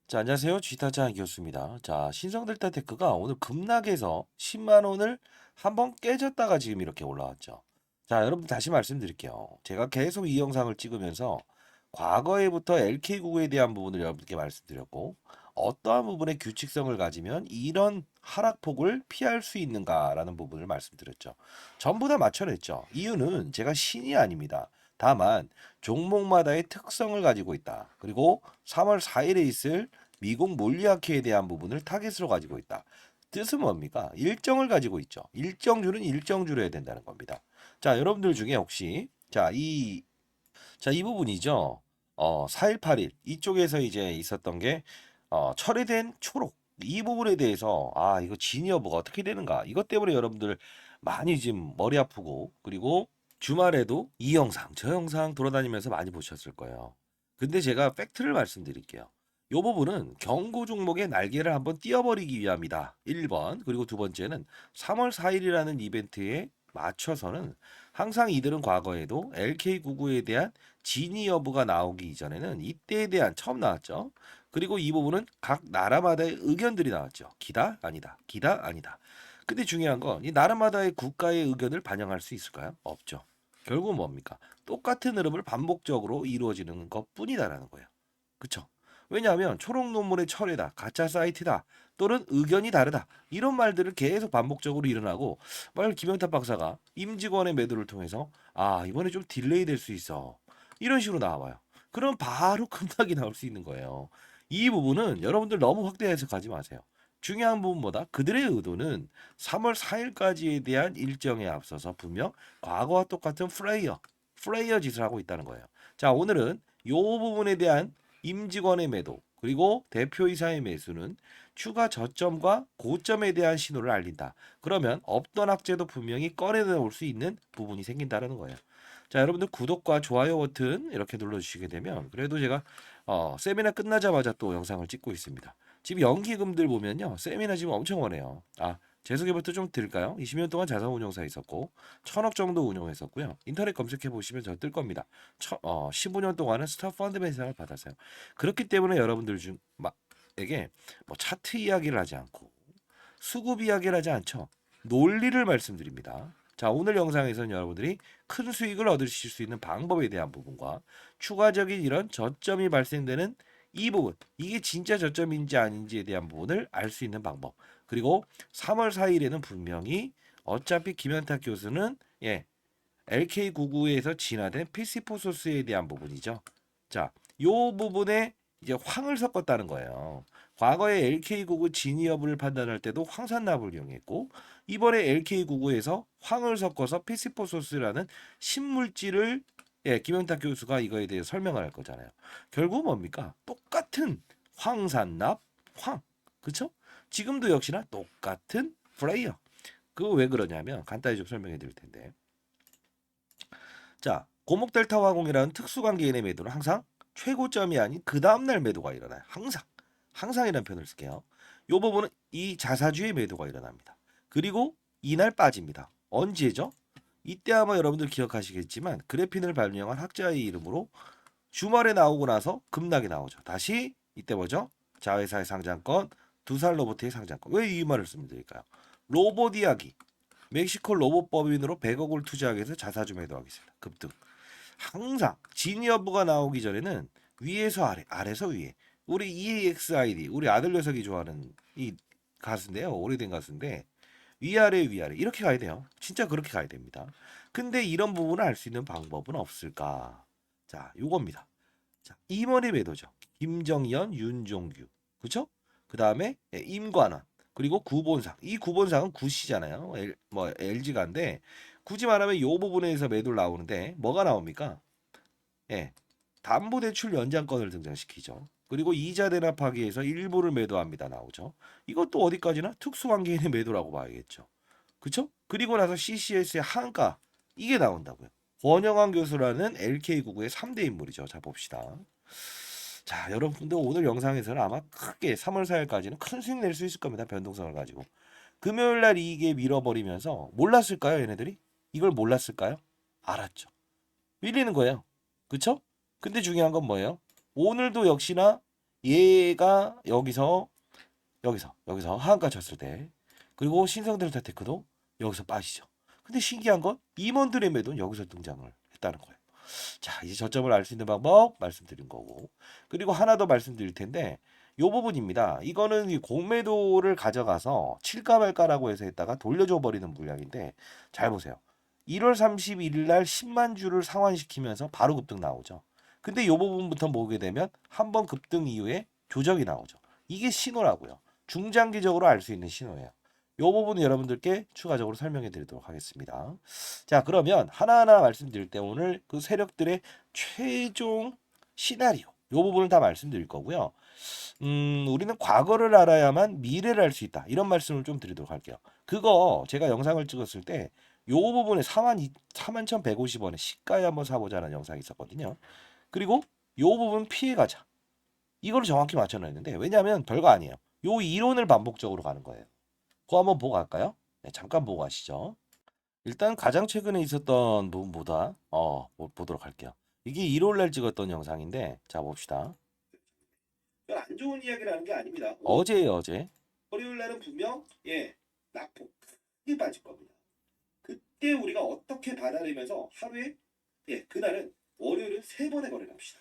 자, 안녕하세요. 지타장 교수입니다. 자, 신성델타테크가 오늘 급락해서 10만 원을 한번 깨졌다가 지금 이렇게 올라왔죠. 자, 여러분 다시 말씀드릴게요. 제가 계속 이 영상을 찍으면서 과거에부터 LK구구에 대한 부분을 여러분께 말씀드렸고 어떠한 부분의 규칙성을 가지면 이런 하락폭을 피할 수 있는가라는 부분을 말씀드렸죠. 전부 다 맞춰냈죠. 이유는 제가 신이 아닙니다. 다만 종목마다의 특성을 가지고 있다. 그리고 3월 4일에 있을 미국 몰리아키에 대한 부분을 타깃으로 가지고 있다. 뜻은 뭡니까? 일정을 가지고 있죠. 일정주는 일정주로 해야 된다는 겁니다. 자, 여러분들 중에 혹시 이 부분이죠. 4일 8일 이쪽에서 이제 있었던 게 철회된 초록 이 부분에 대해서 이거 진위 여부가 어떻게 되는가? 이것 때문에 여러분들 많이 지금 머리 아프고 그리고 주말에도 이 영상, 저 영상 돌아다니면서 많이 보셨을 거예요. 근데 제가 팩트를 말씀드릴게요. 이 부분은 경고 종목의 날개를 한번 띄워버리기 위함이다. 1번. 그리고 두 번째는 3월 4일이라는 이벤트에 맞춰서는 항상 이들은 과거에도 LK99에 대한 진위 여부가 나오기 이전에는 이때에 대한 처음 나왔죠. 그리고 이 부분은 각 나라마다의 의견들이 나왔죠. 기다 아니다. 기다 아니다. 근데 중요한 건 이 나라마다의 국가의 의견을 반영할 수 있을까요? 없죠. 결국은 뭡니까? 똑같은 흐름을 반복적으로 이루어지는 것뿐이다라는 거예요. 그쵸? 왜냐하면 초록 논문의 철회다, 가짜 사이트다, 또는 의견이 다르다 이런 말들을 계속 반복적으로 일어나고 만약 김영탁 박사가 임직원의 매도를 통해서 이번에 좀 딜레이 될 수 있어 이런 식으로 나와요. 그럼 바로 급락이 나올 수 있는 거예요. 이 부분은 여러분들 너무 확대 해석하지 마세요. 중요한 부분보다 그들의 의도는 3월 4일까지에 대한 일정에 앞서서 분명 과거와 똑같은 플레이어 짓을 하고 있다는 거예요. 자, 오늘은 이 부분에 대한 임직원의 매도 그리고 대표이사의 매수는 추가 저점과 고점에 대한 신호를 알린다. 그러면 없던 악재도 분명히 꺼내놓을 수 있는 부분이 생긴다는 거예요. 자, 여러분들 구독과 좋아요 버튼 이렇게 눌러주시게 되면 그래도 제가 세미나 끝나자마자 또 영상을 찍고 있습니다. 지금 연기금들 보면요. 세미나 지금 엄청 원해요. 제 소개부터 좀 드릴까요? 20년 동안 자산운용사 있었고 1000억 정도 운용했었고요. 인터넷 검색해 보시면 저 뜰 겁니다. 15년 동안은 스타 펀드 매상을 받았어요. 그렇기 때문에 여러분들 중에게 뭐 차트 이야기를 하지 않고 수급 이야기를 하지 않죠. 논리를 말씀드립니다. 자, 오늘 영상에서는 여러분들이 큰 수익을 얻으실 수 있는 방법에 대한 부분과 추가적인 이런 저점이 발생되는 이 부분, 이게 진짜 저점인지 아닌지에 대한 부분을 알 수 있는 방법. 그리고 3월 4일에는 분명히 어차피 김현탁 교수는 LK99에서 진화된 PC4소스에 대한 부분이죠. 자, 요 부분에 이제 황을 섞었다는 거예요. 과거에 LK99 진위 여부를 판단할 때도 황산납을 이용했고 이번에 LK99에서 황을 섞어서 PC4소스라는 신물질을 김영탁 교수가 이거에 대해 설명을 할 거잖아요. 결국 뭡니까? 똑같은 황산납, 황. 그쵸? 지금도 역시나 똑같은 플레이어. 그거 왜 그러냐면 간단히 좀 설명해 드릴 텐데. 자, 고목 델타 화공이라는 특수관계인의 매도는 항상 최고점이 아닌 그 다음날 매도가 일어나요. 항상이라는 표현을 쓸게요. 이 부분은 이 자사주의 매도가 일어납니다. 그리고 이날 빠집니다. 언제죠? 이때 아마 여러분들 기억하시겠지만 그래핀을 발명한 학자의 이름으로 주말에 나오고 나서 급락이 나오죠. 다시 이때 뭐죠? 자회사의 상장권, 두살 로봇의 상장권. 왜 이 말을 쓰면 될까요? 로봇 이야기. 멕시코 로봇 법인으로 100억을 투자하기 위해서 자사주 매도하겠습니다. 급등. 항상 진 여부가 나오기 전에는 위에서 아래, 아래서 위에. 우리 EAXID, 우리 아들 녀석이 좋아하는 이 가수인데요. 오래된 가수인데 위아래 위아래 이렇게 가야 돼요. 진짜 그렇게 가야 됩니다. 근데 이런 부분을 알 수 있는 방법은 없을까? 자, 요겁니다. 자, 임원의 매도죠. 김정연, 윤종규. 그쵸? 그 다음에 임관원. 그리고 구본상. 이 구본상은 구시잖아요. LG가인데 굳이 말하면 이 부분에서 매도를 나오는데 뭐가 나옵니까? 예. 담보대출 연장권을 등장시키죠. 그리고 이자 대납하기 위해서 일부를 매도합니다. 나오죠. 이것도 어디까지나 특수관계인의 매도라고 봐야겠죠. 그쵸? 그리고 나서 CCS의 한가 이게 나온다고요. 권영환 교수라는 LK99의 3대 인물이죠. 자 봅시다. 자, 여러분들 오늘 영상에서는 아마 크게 3월 4일까지는 큰 수익 낼 수 있을 겁니다. 변동성을 가지고. 금요일 날 이게 밀어버리면서 몰랐을까요, 얘네들이? 이걸 몰랐을까요? 알았죠. 밀리는 거예요. 그쵸? 근데 중요한 건 뭐예요? 오늘도 역시나 얘가 여기서 하한가 쳤을 때, 그리고 신성델타테크도 여기서 빠지죠. 근데 신기한 건 임원들의 매도는 여기서 등장을 했다는 거예요. 자, 이제 저점을 알 수 있는 방법 말씀드린 거고, 그리고 하나 더 말씀드릴 텐데 요 부분입니다. 이거는 이 공매도를 가져가서 칠까 말까라고 해서 했다가 돌려줘 버리는 물량인데, 잘 보세요. 1월 31일 날 10만 주를 상환시키면서 바로 급등 나오죠. 근데 요 부분부터 보게 되면 한 번 급등 이후에 조정이 나오죠. 이게 신호라고요. 중장기적으로 알 수 있는 신호예요. 요 부분은 여러분들께 추가적으로 설명해 드리도록 하겠습니다. 자, 그러면 하나하나 말씀드릴 때 오늘 그 세력들의 최종 시나리오 요 부분을 다 말씀드릴 거고요. 우리는 과거를 알아야만 미래를 알 수 있다. 이런 말씀을 좀 드리도록 할게요. 그거 제가 영상을 찍었을 때 요 부분에 41,150원에 시가에 한번 사보자는 영상이 있었거든요. 그리고 요 부분 피해가자. 이걸 정확히 맞춰놨는데, 왜냐하면 별거 아니에요. 요 이론을 반복적으로 가는 거예요. 그거 한번 보고 갈까요? 네, 잠깐 보고 가시죠. 일단 가장 최근에 있었던 부분보다 보도록 할게요. 이게 1월 날 찍었던 영상인데, 자 봅시다. 안 좋은 이야기라는 게 아닙니다. 어제예요, 어제. 월요일 날은 분명 낙폭 크게 빠질 겁니다. 그때 우리가 어떻게 받아내면서 하루에 그날은 월요일은 3번의 거래를 합시다.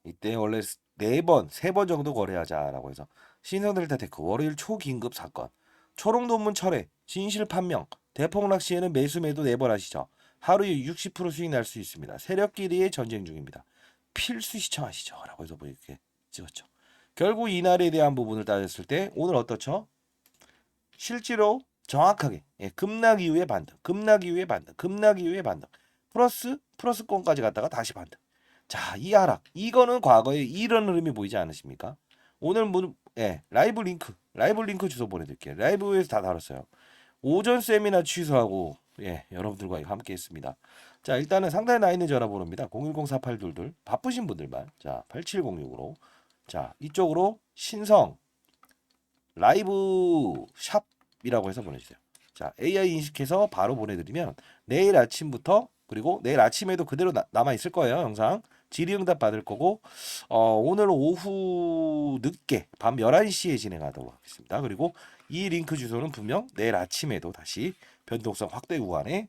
이때 원래 4번, 3번 정도 거래하자라고 해서 신성델타테크 월요일 초긴급 사건, 초롱돈문 철회, 진실 판명, 대폭락 시에는 매수 매도 4번 하시죠. 하루에 60% 수익 날 수 있습니다. 세력끼리의 전쟁 중입니다. 필수 시청하시죠. 라고 해서 뭐 이렇게 찍었죠. 결국 이날에 대한 부분을 따졌을 때 오늘 어떻죠? 실제로 정확하게 급락 이후에 반등, 급락 이후에 반등, 급락 이후에 반등, 플러스권까지 갔다가 다시 반등. 자, 이 하락 이거는 과거에 이런 흐름이 보이지 않으십니까? 오늘 라이브 링크 주소 보내드릴게요. 라이브에서 다 다뤘어요. 오전 세미나 취소하고 여러분들과 함께 했습니다. 자, 일단은 상단에 나 있는 전화번호입니다. 010-4822 바쁘신 분들만 자 8706으로 자 이쪽으로 신성 라이브 샵이라고 해서 보내주세요. 자, AI 인식해서 바로 보내드리면 내일 아침부터, 그리고 내일 아침에도 그대로 남아 있을 거예요. 영상 질의응답 받을 거고, 오늘 오후 늦게 밤 11시에 진행하도록 하겠습니다. 그리고 이 링크 주소는 분명 내일 아침에도 다시 변동성 확대 구간에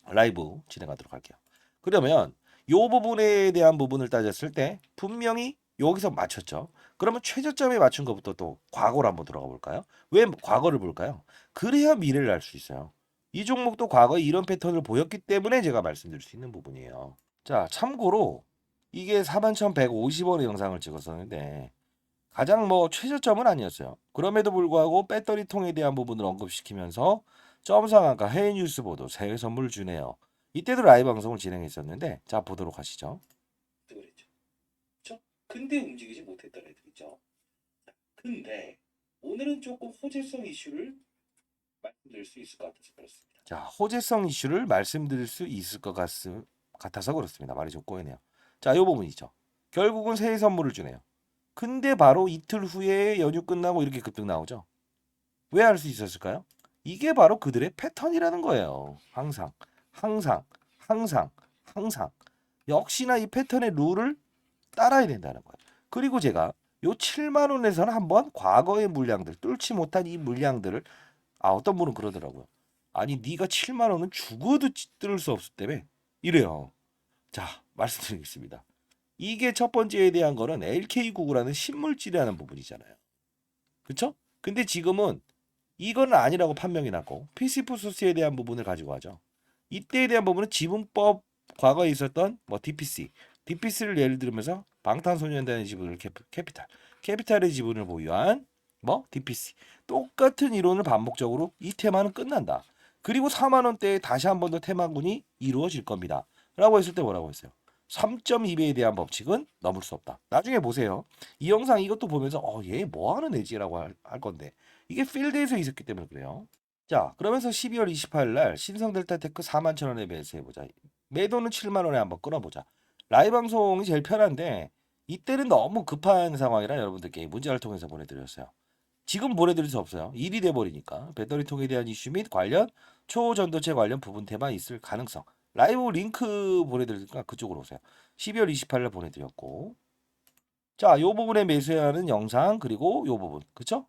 라이브 진행하도록 할게요. 그러면 이 부분에 대한 부분을 따졌을 때 분명히 여기서 맞췄죠. 그러면 최저점에 맞춘 것부터 또 과거로 한번 들어가 볼까요? 왜 과거를 볼까요? 그래야 미래를 알 수 있어요. 이 종목도 과거에 이런 패턴을 보였기 때문에 제가 말씀드릴 수 있는 부분이에요. 자, 참고로 이게 41,150원의 영상을 찍었었는데 가장 최저점은 아니었어요. 그럼에도 불구하고 배터리 통에 대한 부분을 언급시키면서 점상한가 해외 뉴스 보도 새 선물 주네요. 이때도 라이브 방송을 진행했었는데 자 보도록 하시죠. 그랬죠. 그렇죠? 근데 움직이지 못했던 애들 있죠. 근데 오늘은 조금 호재성 이슈를 말씀드릴 수 있을 것 같아서 그렇습니다. 자, 호재성 이슈를 말씀드릴 수 있을 것 같아서 그렇습니다. 말이 좀 꼬이네요. 자, 이 부분이죠. 결국은 새해 선물을 주네요. 근데 바로 이틀 후에 연휴 끝나고 이렇게 급등 나오죠. 왜 할 수 있었을까요? 이게 바로 그들의 패턴이라는 거예요. 항상, 항상, 항상, 항상. 역시나 이 패턴의 룰을 따라야 된다는 거예요. 그리고 제가 요 7만 원에서는 한번 과거의 물량들, 뚫지 못한 이 물량들을 어떤 분은 그러더라고요. 아니 네가 7만 원은 죽어도 뚫을 수 없을 때문에 이래요. 자, 말씀드리겠습니다. 이게 첫 번째에 대한 거는 LK99라는 신물질이라는 부분이잖아요. 그렇죠? 근데 지금은 이건 아니라고 판명이 났고 피시프소스에 대한 부분을 가지고 하죠. 이때에 대한 부분은 지분법 과거에 있었던 DPC를 예를 들면서 방탄소년단의 지분을 캐피탈의 지분을 보유한 DPC 똑같은 이론을 반복적으로 이 테마는 끝난다. 그리고 4만 원대에 다시 한 번 더 테마군이 이루어질 겁니다. 라고 했을 때 뭐라고 했어요? 3.2배에 대한 법칙은 넘을 수 없다. 나중에 보세요. 이 영상 이것도 보면서 얘 뭐 하는 애지라고 할 건데 이게 필드에서 있었기 때문에 그래요. 자, 그러면서 12월 28일 날 신성델타테크 4만 천 원에 매수해보자. 매도는 7만 원에 한번 끊어보자. 라이브 방송이 제일 편한데 이때는 너무 급한 상황이라 여러분들께 문자를 통해서 보내드렸어요. 지금 보내드릴 수 없어요. 일이 돼버리니까. 배터리통에 대한 이슈 및 관련 초전도체 관련 부분 테마 있을 가능성. 라이브 링크 보내드리니까 그쪽으로 오세요. 12월 28일 보내드렸고 자, 요 부분에 매수해야 하는 영상 그리고 요 부분. 그쵸?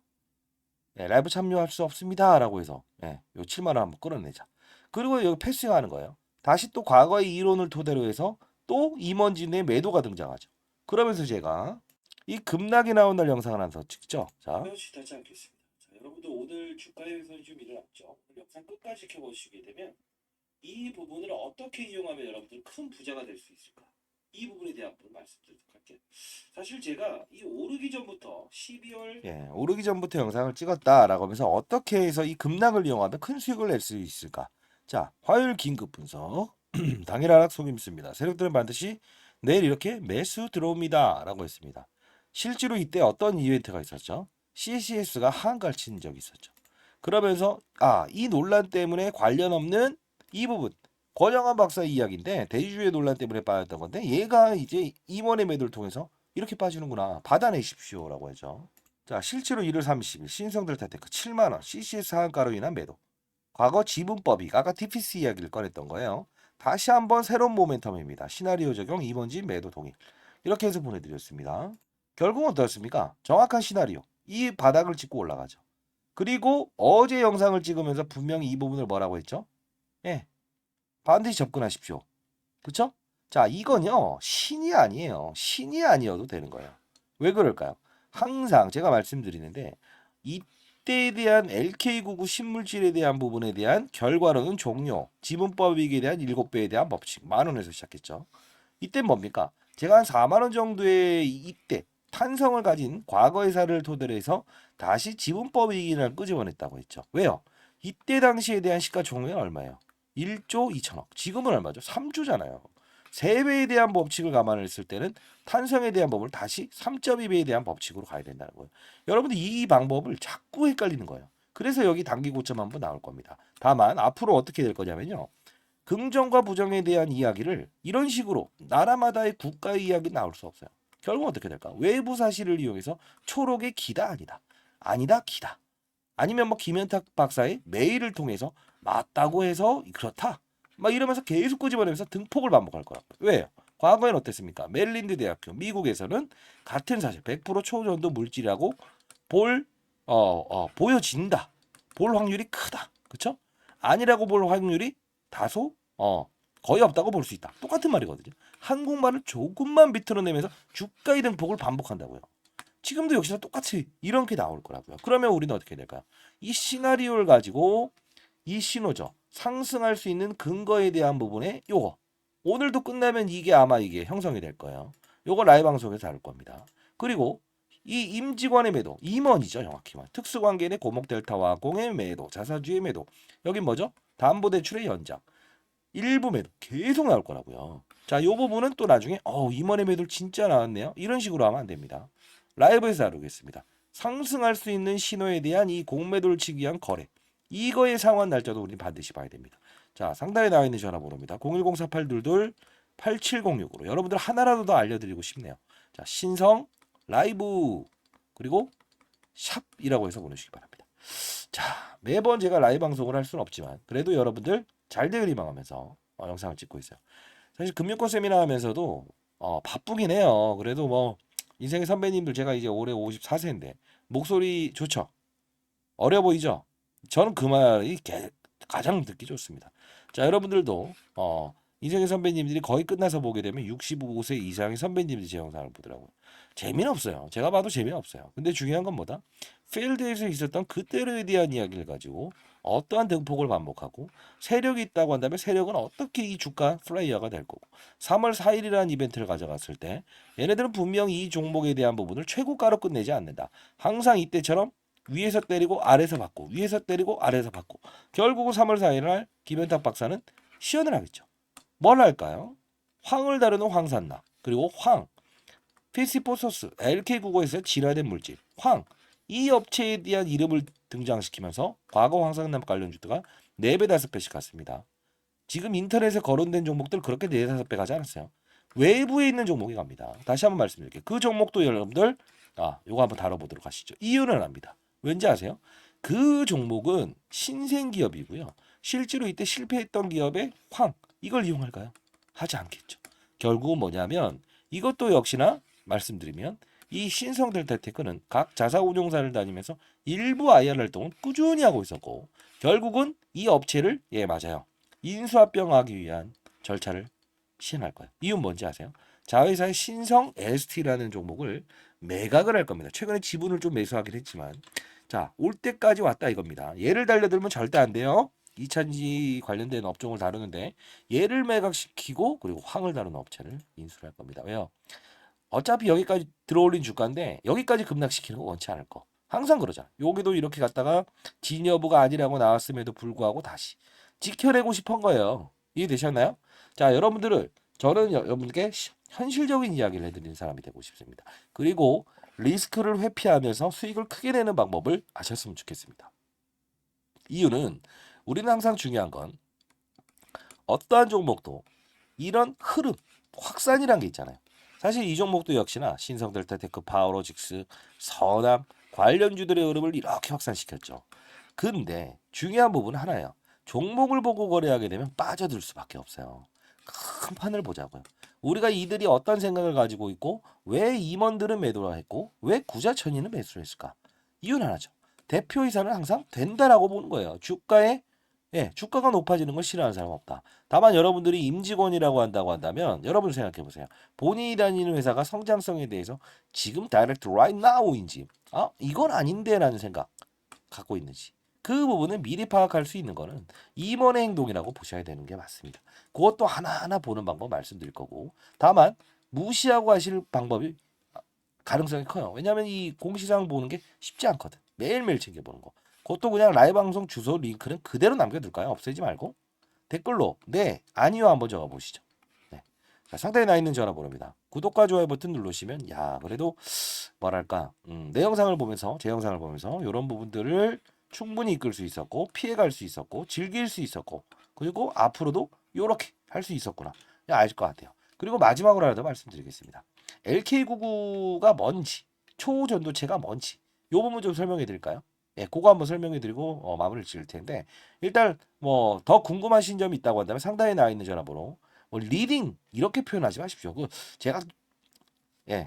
네, 라이브 참여할 수 없습니다라고 해서 요 7만 원 한번 끌어내자. 그리고 여기 패싱하는 거예요. 다시 또 과거의 이론을 토대로 해서 또 임원진의 매도가 등장하죠. 그러면서 제가 이 급락이 나온 날 영상을 하나 더 찍죠. 자, 쉬지 않겠습니다. 자, 여러분들 오늘 주가의 훼손이 좀 일어났죠. 영상 끝까지 지켜보시게 되면 이 부분을 어떻게 이용하면 여러분들 큰 부자가 될 수 있을까? 이 부분에 대한 부분 말씀드리도록 할게요. 사실 제가 이 오르기 전부터 12월 오르기 전부터 영상을 찍었다라고 하면서 어떻게 해서 이 급락을 이용하면 큰 수익을 낼 수 있을까? 자, 화요일 긴급 분석 당일 하락 속임수입니다. 세력들은 반드시 내일 이렇게 매수 들어옵니다라고 했습니다. 실제로 이때 어떤 이벤트가 있었죠? CCS가 하한가를 친 적이 있었죠. 그러면서 이 논란 때문에 관련 없는 이 부분 권영한 박사의 이야기인데 대주주의 논란 때문에 빠졌던 건데 얘가 이제 임원의 매도를 통해서 이렇게 빠지는구나. 받아내십시오라고 하죠. 자, 실제로 1월 30일 신성델타테크 7만 원 CCS 하한가로 인한 매도. 과거 지분법이 아까 TPC 이야기를 꺼냈던 거예요. 다시 한번 새로운 모멘텀입니다. 시나리오 적용 임원진 매도 동의. 이렇게 해서 보내드렸습니다. 결국은 어떻습니까? 정확한 시나리오. 이 바닥을 짚고 올라가죠. 그리고 어제 영상을 찍으면서 분명히 이 부분을 뭐라고 했죠? 예, 반드시 접근하십시오. 그쵸? 자, 이건요, 신이 아니에요. 신이 아니어도 되는 거예요. 왜 그럴까요? 항상 제가 말씀드리는데, 이때에 대한 LK99 신물질에 대한 부분에 대한 결과로는 종료, 지분법이익에 대한 7배에 대한 법칙, 10,000원에서 시작했죠. 이때 뭡니까? 제가 한 4만 원 정도의 이때 탄성을 가진 과거의 사를 토대로 해서 다시 지분법이익을 끄집어냈다고 했죠. 왜요? 이때 당시에 대한 시가총액은 얼마예요? 1조 2천억. 지금은 얼마죠? 3조잖아요. 3배에 대한 법칙을 감안했을 때는 탄성에 대한 법을 다시 3.2배에 대한 법칙으로 가야 된다는 거예요. 여러분들 이 방법을 자꾸 헷갈리는 거예요. 그래서 여기 단기 고점 한번 나올 겁니다. 다만 앞으로 어떻게 될 거냐면요. 긍정과 부정에 대한 이야기를 이런 식으로 나라마다의 국가의 이야기 나올 수 없어요. 결국 어떻게 될까? 외부 사실을 이용해서 초록의 기다 아니다. 아니다 기다. 아니면 뭐 김현탁 박사의 메일을 통해서 맞다고 해서 그렇다. 막 이러면서 계속 끄집어내면서 등폭을 반복할 거라고. 왜요? 과거엔 어땠습니까? 메릴랜드 대학교 미국에서는 같은 사실 100% 초전도 물질이라고 보여진다. 볼 확률이 크다. 그쵸? 아니라고 볼 확률이 다소 거의 없다고 볼 수 있다. 똑같은 말이거든요. 한국말을 조금만 비틀어내면서 주가의 등폭을 반복한다고요. 지금도 역시나 똑같이 이렇게 나올 거라고요. 그러면 우리는 어떻게 될까요? 이 시나리오를 가지고 이 신호죠. 상승할 수 있는 근거에 대한 부분에 요거 오늘도 끝나면 이게 아마 이게 형성이 될 거예요. 요거 라이브 방송에서 다룰 겁니다. 그리고 이 임직원의 매도, 임원이죠 정확히 말. 특수관계 내 고목델타와 공의 매도, 자사주의 매도. 여긴 뭐죠? 담보대출의 연장. 일부 매도 계속 나올 거라고요. 자, 이 부분은 또 나중에 임원의 매도 진짜 나왔네요. 이런 식으로 하면 안 됩니다. 라이브에서 다루겠습니다. 상승할 수 있는 신호에 대한 이 공매도를 치기 위한 거래. 이거의 상환 날짜도 우리는 반드시 봐야 됩니다. 자, 상단에 나와 있는 전화번호입니다. 010-4822-8706으로 여러분들 하나라도 더 알려드리고 싶네요. 자, 신성 라이브 그리고 샵이라고 해서 보내주시기 바랍니다. 자, 매번 제가 라이브 방송을 할 수는 없지만 그래도 여러분들 잘 되길 희망하면서 영상을 찍고 있어요. 사실 금융권 세미나 하면서도 바쁘긴 해요. 그래도 뭐 인생의 선배님들 제가 이제 올해 54세인데 목소리 좋죠? 어려 보이죠? 저는 그 말이 가장 듣기 좋습니다. 자, 여러분들도 인생의 선배님들이 거의 끝나서 보게 되면 65세 이상의 선배님들이 제 영상을 보더라고요. 재미는 없어요. 제가 봐도 재미는 없어요. 근데 중요한 건 뭐다? 필드에서 있었던 그때에 대한 이야기를 가지고 어떠한 등폭을 반복하고 세력이 있다고 한다면 세력은 어떻게 이 주가 플레이어가 될 거고 3월 4일이라는 이벤트를 가져갔을 때 얘네들은 분명히 이 종목에 대한 부분을 최고가로 끝내지 않는다. 항상 이때처럼 위에서 때리고 아래에서 받고 위에서 때리고 아래에서 받고 결국은 3월 4일 날 김현탁 박사는 시연을 하겠죠. 뭘 할까요? 황을 다루는 황산나 그리고 황 피시포소스 LK95에서 진화된 물질 황 이 업체에 대한 이름을 등장시키면서 과거 황산남 관련 주가가 4배 5배씩 갔습니다. 지금 인터넷에 거론된 종목들 그렇게 4, 5배 가지 않았어요. 외부에 있는 종목이 갑니다. 다시 한번 말씀드릴게요. 그 종목도 여러분들 요거 한번 다뤄보도록 하시죠. 이유는 압니다. 왠지 아세요? 그 종목은 신생 기업이고요. 실제로 이때 실패했던 기업의 이걸 이용할까요? 하지 않겠죠. 결국은 뭐냐면 이것도 역시나 말씀드리면 이 신성델타테크는 각 자사운용사를 다니면서 일부 IR 활동은 꾸준히 하고 있었고 결국은 이 업체를 맞아요. 인수합병하기 위한 절차를 시행할 거예요. 이유는 뭔지 아세요? 자회사의 신성 ST라는 종목을 매각을 할 겁니다. 최근에 지분을 좀 매수하긴 했지만 자, 올 때까지 왔다 이겁니다. 얘를 달려들면 절대 안 돼요. 2차전지 관련된 업종을 다루는데 얘를 매각시키고 그리고 황을 다루는 업체를 인수를 할 겁니다. 왜요? 어차피 여기까지 들어올린 주가인데 여기까지 급락시키는 거 원치 않을 거. 항상 그러자. 여기도 이렇게 갔다가 진 여부가 아니라고 나왔음에도 불구하고 다시 지켜내고 싶은 거예요. 이해되셨나요? 자, 여러분들을 저는 여러분께 현실적인 이야기를 해드리는 사람이 되고 싶습니다. 그리고 리스크를 회피하면서 수익을 크게 내는 방법을 아셨으면 좋겠습니다. 이유는 우리는 항상 중요한 건 어떠한 종목도 이런 흐름, 확산이란 게 있잖아요. 사실 이 종목도 역시나 신성델타테크, 파워로직스, 선암 관련주들의 흐름을 이렇게 확산시켰죠. 근데 중요한 부분은 하나예요. 종목을 보고 거래하게 되면 빠져들 수밖에 없어요. 큰 판을 보자고요. 우리가 이들이 어떤 생각을 가지고 있고 왜 임원들은 매도를 했고 왜 구자천이는 매수를 했을까? 이유는 하나죠. 대표이사는 항상 된다라고 보는 거예요. 주가가 높아지는 걸 싫어하는 사람 없다. 다만 여러분들이 임직원이라고 한다고 한다면 여러분 생각해 보세요. 본인이 다니는 회사가 성장성에 대해서 지금 다이렉트 right now인지 이건 아닌데라는 생각 갖고 있는지 그 부분을 미리 파악할 수 있는 거는 임원의 행동이라고 보셔야 되는 게 맞습니다. 그것도 하나하나 보는 방법 말씀드릴 거고 다만 무시하고 하실 방법이 가능성이 커요. 왜냐하면 이 공시장 보는 게 쉽지 않거든. 매일매일 챙겨보는 거. 그것도 그냥 라이브 방송 주소 링크는 그대로 남겨둘까요? 없애지 말고 댓글로 네, 아니요 한번 적어보시죠. 네. 자, 상단에 나 있는 전화번호입니다. 구독과 좋아요 버튼 누르시면 그래도 뭐랄까 내 영상을 보면서 제 영상을 보면서 이런 부분들을 충분히 이끌 수 있었고 피해갈 수 있었고 즐길 수 있었고 그리고 앞으로도 이렇게 할 수 있었구나 아실 것 같아요. 그리고 마지막으로 하나 더 말씀드리겠습니다. LK99가 뭔지 초전도체가 뭔지 요 부분 좀 설명해 드릴까요? 그거 한번 설명해 드리고 마무리를 지을 텐데 일단 뭐 더 궁금하신 점이 있다고 한다면 상단에 나와 있는 전화번호 리딩 이렇게 표현하지 마십시오. 제가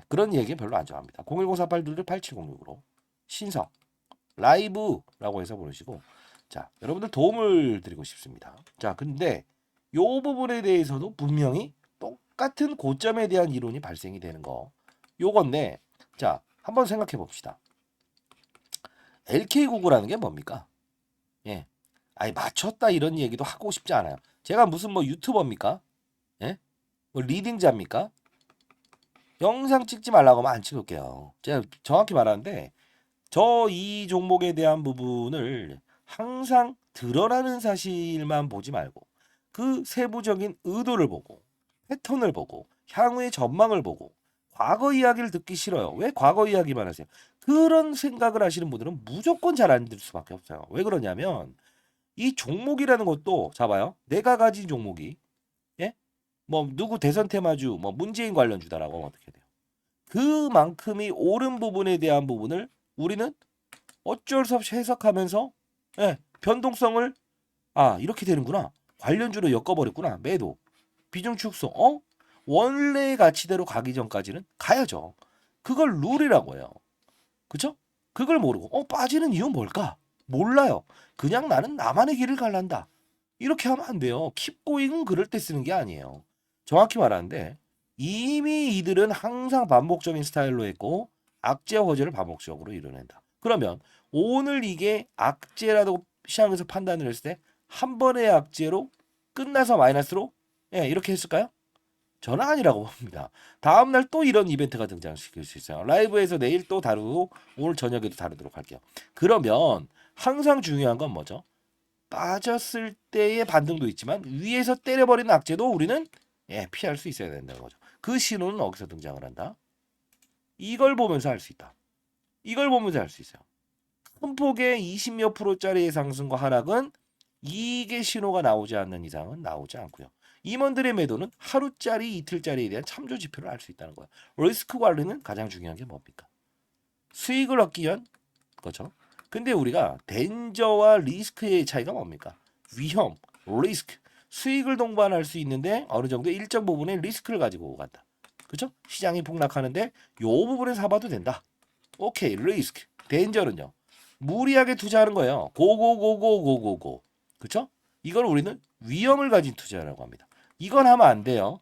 그런 얘기 별로 안 좋아합니다. 010-4822-8706으로 신석 라이브라고 해서 부르시고 자 여러분들 도움을 드리고 싶습니다. 자 근데 요 부분에 대해서도 분명히 똑같은 고점에 대한 이론이 발생이 되는 거 요건데 자 한번 생각해 봅시다. LK99라는 게 뭡니까? 아니 맞췄다 이런 얘기도 하고 싶지 않아요. 제가 무슨 뭐 유튜버입니까? 뭐 리딩자입니까? 영상 찍지 말라고 하면 안 찍을게요. 제가 정확히 말하는데 저 이 종목에 대한 부분을 항상 드러나는 사실만 보지 말고 그 세부적인 의도를 보고 패턴을 보고 향후의 전망을 보고 과거 이야기를 듣기 싫어요. 왜 과거 이야기만 하세요? 그런 생각을 하시는 분들은 무조건 잘 안 될 수밖에 없어요. 왜 그러냐면 이 종목이라는 것도 잡아요. 내가 가진 종목이 뭐 누구 대선 테마주 뭐 문재인 관련주다라고 하면 어떻게 돼요? 그만큼이 옳은 부분에 대한 부분을 우리는 어쩔 수 없이 해석하면서 변동성을 이렇게 되는구나. 관련주로 엮어버렸구나. 매도. 비중 축소. 원래의 가치대로 가기 전까지는 가야죠. 그걸 룰이라고 해요. 그쵸? 그걸 모르고 빠지는 이유는 뭘까? 몰라요. 그냥 나는 나만의 길을 갈란다. 이렇게 하면 안 돼요. keep going은 그럴 때 쓰는 게 아니에요. 정확히 말하는데 이미 이들은 항상 반복적인 스타일로 했고 악재와 호재를 반복적으로 이뤄낸다. 그러면 오늘 이게 악재라고 시장에서 판단을 했을 때 한 번의 악재로 끝나서 마이너스로 이렇게 했을까요? 저는 아니라고 봅니다. 다음날 또 이런 이벤트가 등장시킬 수 있어요. 라이브에서 내일 또 다루고 오늘 저녁에도 다루도록 할게요. 그러면 항상 중요한 건 뭐죠? 빠졌을 때의 반등도 있지만 위에서 때려버리는 악재도 우리는 피할 수 있어야 된다는 거죠. 그 신호는 어디서 등장을 한다? 이걸 보면서 할 수 있다. 이걸 보면서 할 수 있어요. 큰 폭의 20몇 프로짜리의 상승과 하락은 이게 신호가 나오지 않는 이상은 나오지 않고요. 임원들의 매도는 하루짜리, 이틀짜리에 대한 참조 지표를 알 수 있다는 거예요. 리스크 관리는 가장 중요한 게 뭡니까? 수익을 얻기 위한 거죠. 근데 우리가 덴저와 리스크의 차이가 뭡니까? 위험, 리스크. 수익을 동반할 수 있는데 어느 정도 일정 부분의 리스크를 가지고 간다. 그렇죠? 시장이 폭락하는데 요 부분에 사봐도 된다. 오케이. 리스크. 덴저는요. 무리하게 투자하는 거예요. 고고고고고고고. 그렇죠? 이걸 우리는 위험을 가진 투자라고 합니다. 이건 하면 안 돼요.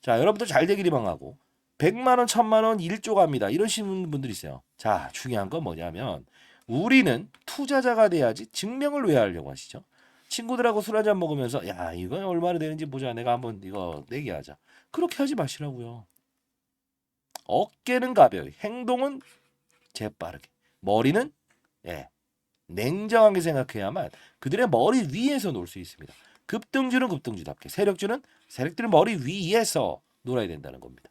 자, 여러분들 잘 되기를 바라고 100만 원, 1000만 원, 1조 갑니다. 이러시는 분들 있어요. 자, 중요한 건 뭐냐면 우리는 투자자가 돼야지 증명을 왜 하려고 하시죠? 친구들하고 술 한잔 먹으면서 야, 이건 얼마나 되는지 보자. 내가 한번 이거 내기하자. 그렇게 하지 마시라고요. 어깨는 가벼이, 행동은 재빠르게, 머리는 예, 냉정하게 생각해야만 그들의 머리 위에서 놀 수 있습니다. 급등주는 급등주답게, 세력주는 세력들의 머리 위에서 놀아야 된다는 겁니다.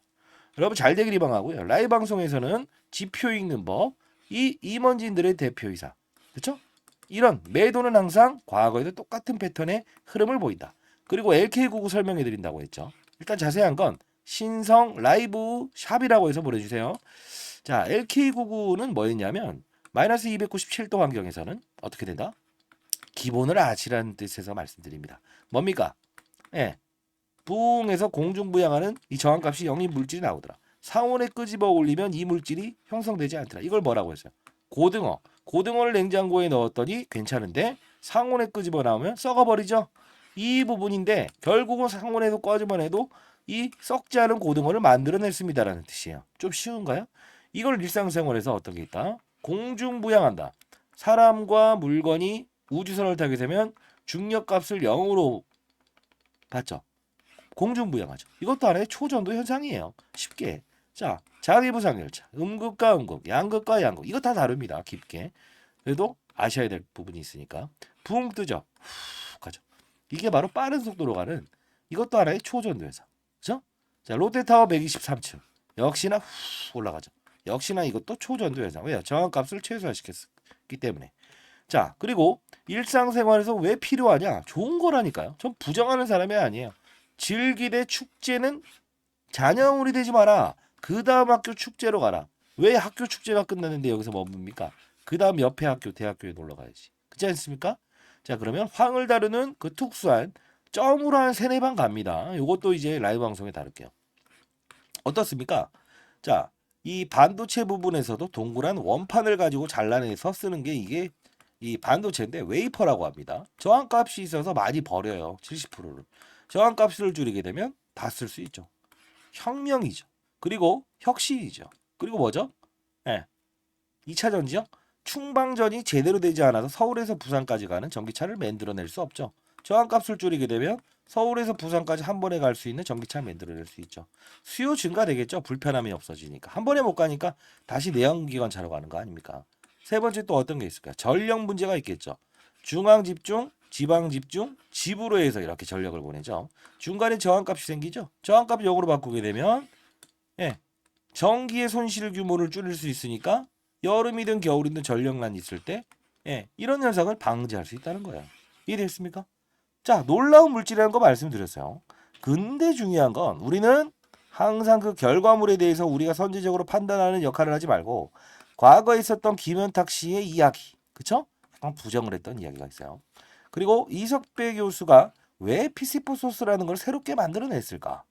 여러분 잘 되길 희망하고요. 라이브 방송에서는 지표 읽는 법, 이 임원진들의 대표이사, 그렇죠? 이런 매도는 항상 과거에도 똑같은 패턴의 흐름을 보인다. 그리고 LK99 설명해 드린다고 했죠. 일단 자세한 건 신성 라이브 샵이라고 해서 보내주세요. 자, LK99는 뭐였냐면 마이너스 297도 환경에서는 어떻게 된다? 기본을 아시라는 뜻에서 말씀드립니다. 뭡니까? 예, 부응에서 공중부양하는 이 저항값이 0인 물질이 나오더라. 상온에 끄집어 올리면 이 물질이 형성되지 않더라. 이걸 뭐라고 했어요? 고등어. 고등어를 냉장고에 넣었더니 괜찮은데 상온에 끄집어 나오면 썩어버리죠. 이 부분인데 결국은 상온에서 꺼집어내도 이 썩지 않은 고등어를 만들어냈습니다라는 뜻이에요. 좀 쉬운가요? 이걸 일상생활에서 어떤 게 있다? 공중부양한다. 사람과 물건이 우주선을 타게 되면 중력값을 0으로 받죠. 공중부양하죠. 이것도 하나의 초전도 현상이에요. 쉽게. 자, 자기부상열차, 음극과 음극, 양극과 양극. 이거 다 다릅니다. 깊게. 그래도 아셔야 될 부분이 있으니까. 붕 뜨죠. 후 가죠. 이게 바로 빠른 속도로 가는 이것도 하나의 초전도 현상. 그죠? 자, 롯데타워 123층. 역시나 후 올라가죠. 역시나 이것도 초전도 현상. 왜요? 저항값을 최소화시켰기 때문에. 자, 그리고 일상생활에서 왜 필요하냐? 좋은 거라니까요. 전 부정하는 사람이 아니에요. 즐기되 축제는 잔여물이 되지 마라. 그 다음 학교 축제로 가라. 왜 학교 축제가 끝났는데 여기서 머뭅니까? 그 다음 옆에 학교, 대학교에 놀러 가야지. 그렇지 않습니까? 자, 그러면 황을 다루는 그 특수한 점으로 한 세네 방 갑니다. 이것도 이제 라이브 방송에 다룰게요. 어떻습니까? 자, 이 반도체 부분에서도 동그란 원판을 가지고 잘라내서 쓰는 게 이게 이 반도체인데 웨이퍼라고 합니다. 저항값이 있어서 많이 버려요. 70%를. 저항값을 줄이게 되면 다 쓸 수 있죠. 혁명이죠. 그리고 혁신이죠. 그리고 뭐죠? 예. 2차 전지요? 충방전이 제대로 되지 않아서 서울에서 부산까지 가는 전기차를 만들어낼 수 없죠. 저항값을 줄이게 되면 서울에서 부산까지 한 번에 갈 수 있는 전기차를 만들어낼 수 있죠. 수요 증가되겠죠. 불편함이 없어지니까. 한 번에 못 가니까 다시 내연기관차로 가는 거 아닙니까? 세 번째 또 어떤 게 있을까요? 전력 문제가 있겠죠. 중앙 집중, 지방 집중, 집으로 해서 이렇게 전력을 보내죠. 중간에 저항값이 생기죠. 저항값 역으로 바꾸게 되면 예, 전기의 손실 규모를 줄일 수 있으니까 여름이든 겨울이든 전력난 있을 때 예, 이런 현상을 방지할 수 있다는 거예요. 이해됐습니까? 자, 놀라운 물질이라는 거 말씀드렸어요. 근데 중요한 건 우리는 항상 그 결과물에 대해서 우리가 선제적으로 판단하는 역할을 하지 말고 과거에 있었던 김현탁 씨의 이야기, 그쵸? 약간 부정을 했던 이야기가 있어요. 그리고 이석배 교수가 왜 피시포소스라는 걸 새롭게 만들어냈을까?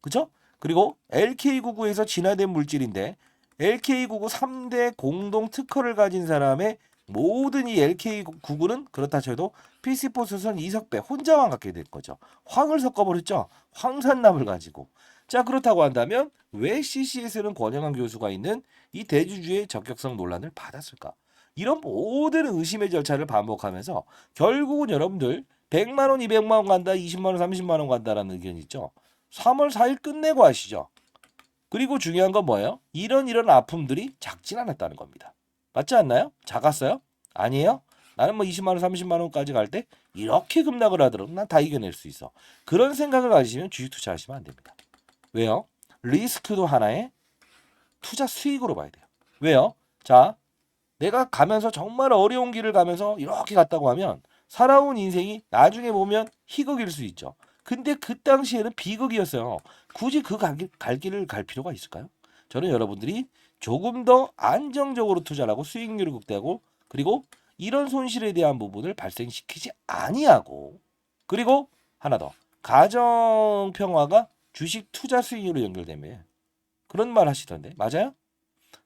그쵸? 그리고 LK99에서 진화된 물질인데 LK99 3대 공동 특허를 가진 사람의 모든 이 LK99는 그렇다 쳐도 피시포스선 이석배 혼자만 갖게 될 거죠. 황을 섞어버렸죠. 황산남을 가지고. 자, 그렇다고 한다면 왜 CCS는 권영환 교수가 있는 이 대주주의 적격성 논란을 받았을까? 이런 모든 의심의 절차를 반복하면서 결국은 여러분들 100만 원, 200만 원 간다, 20만 원, 30만 원 간다라는 의견이 있죠. 3월 4일 끝내고 하시죠. 그리고 중요한 건 뭐예요? 이런 아픔들이 작진 않았다는 겁니다. 맞지 않나요? 작았어요? 아니에요? 나는 뭐 20만 원, 30만 원까지 갈 때 이렇게 급락을 하더라도 난 다 이겨낼 수 있어. 그런 생각을 가지시면 주식 투자하시면 안 됩니다. 왜요? 리스크도 하나의 투자 수익으로 봐야 돼요. 왜요? 자, 내가 가면서 정말 어려운 길을 가면서 이렇게 갔다고 하면 살아온 인생이 나중에 보면 희극일 수 있죠. 근데 그 당시에는 비극이었어요. 굳이 그 갈 길을 갈 필요가 있을까요? 저는 여러분들이 조금 더 안정적으로 투자를 하고 수익률을 극대화하고 그리고 이런 손실에 대한 부분을 발생시키지 아니하고 그리고 하나 더 가정 평화가 주식 투자 수익률로 연결되며 그런 말 하시던데 맞아요?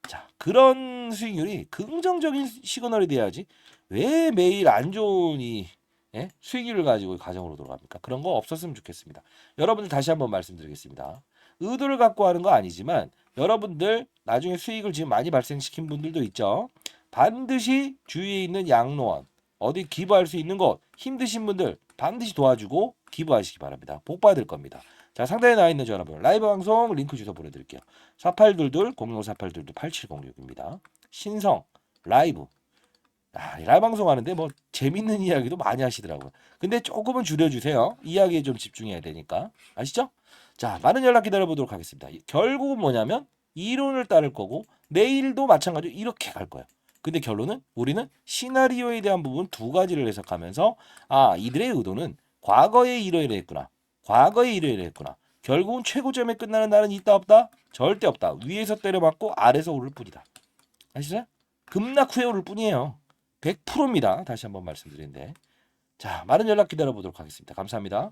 자, 그런 수익률이 긍정적인 시그널이 돼야지 왜 매일 안 좋은 이 수익률을 가지고 가정으로 돌아갑니까? 그런 거 없었으면 좋겠습니다. 여러분들 다시 한번 말씀드리겠습니다. 의도를 갖고 하는 거 아니지만 여러분들 나중에 수익을 지금 많이 발생시킨 분들도 있죠. 반드시 주위에 있는 양로원 어디 기부할 수 있는 곳 힘드신 분들 반드시 도와주고 기부하시기 바랍니다. 복 받을 겁니다. 자, 상단에 나와 있는 전화번호 라이브 방송 링크 주소 보내드릴게요. 4822 05482 8706입니다. 신성 라이브 라이브 방송 하는데 뭐 재밌는 이야기도 많이 하시더라고요. 근데 조금은 줄여주세요. 이야기에 좀 집중해야 되니까 아시죠? 자, 많은 연락 기다려보도록 하겠습니다. 결국은 뭐냐면 이론을 따를 거고 내일도 마찬가지로 이렇게 갈 거예요. 근데 결론은 우리는 시나리오에 대한 부분 두 가지를 해석하면서 이들의 의도는 과거에 이러이러 했구나. 과거에 이러이러 했구나. 결국은 최고점에 끝나는 날은 있다 없다? 절대 없다. 위에서 때려맞고 아래서 오를 뿐이다. 아시죠? 급락 후에 오를 뿐이에요. 100%입니다. 다시 한번 말씀드리는데. 자, 많은 연락 기다려보도록 하겠습니다. 감사합니다.